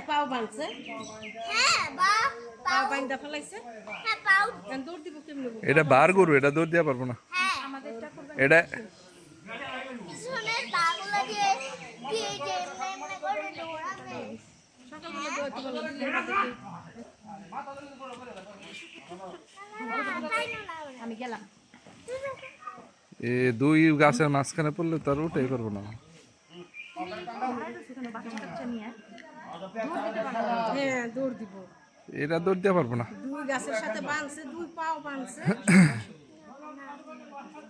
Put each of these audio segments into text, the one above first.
পাও বানছে পাও বাইন্দা ফেলাইছে দৌড় দিব কেমনে এটা বার গরু, এটা দৌড় দেওয়া পারবো না। এটা সকালবেলা দৌড়াতে বলো দিলের মধ্যে আমি গেলাম এ দুই গাছের মাঝখানে পড়লে তার উঠেই পারবো না। হ্যাঁ দৌড় দিব। এটা দৌড় দেওয়া পারবো না। দুই গাছের সাথে বাঁধছে, দুই পাও বাঁধছে।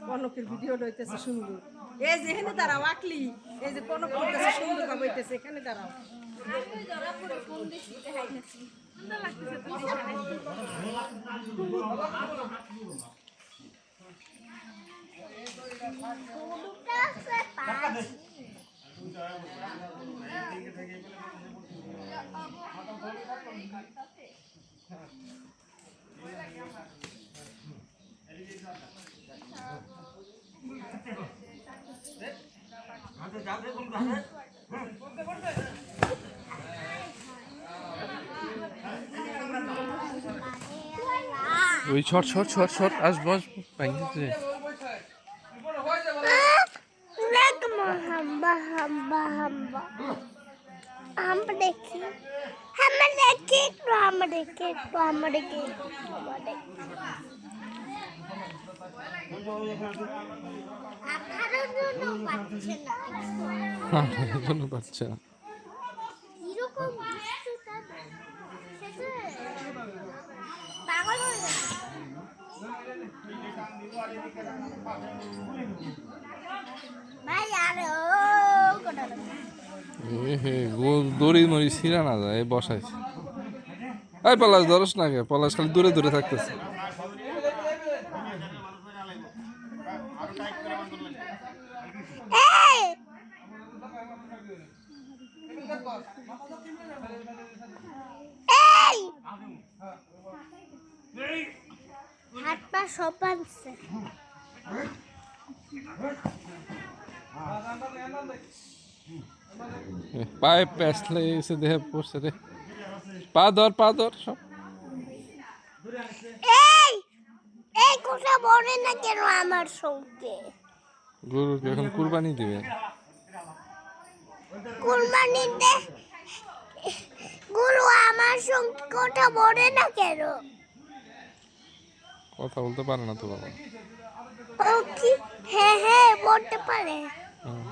কনকের ভিডিও রইতেছে সুন্দর। এই যে এখানে দাঁড়াও আকলি, এই যে কনক করতেছে সুন্দর ভাবে হইতেছে, এখানে দাঁড়াও। ওই শর্ট শর্ট শর্ট শর্ট আসবো আসবো ভাঙছে। কোনো বাচ্চা দড়ি মরি ছিঁড়া না যায় বসাইছে। এই পলাশ ধরস না কে, পলাশ খালি দূরে দূরে থাকতেছে। হাত পা সব বাঁধছে। পায়ে প্যাঁচ লেগে গেছে, দেহে পড়ছে রে। পা ধর সব। এই কথা বলে না কেন আমার সঙ্গে? গরুকে এখন কুরবানি দিবে। কুরবানিতে গরু আমার সঙ্গে কথা বলে না কেন? কথা বলতে পারে না তো বাবা। ও কি? হ্যাঁ বলতে পারে। হুম।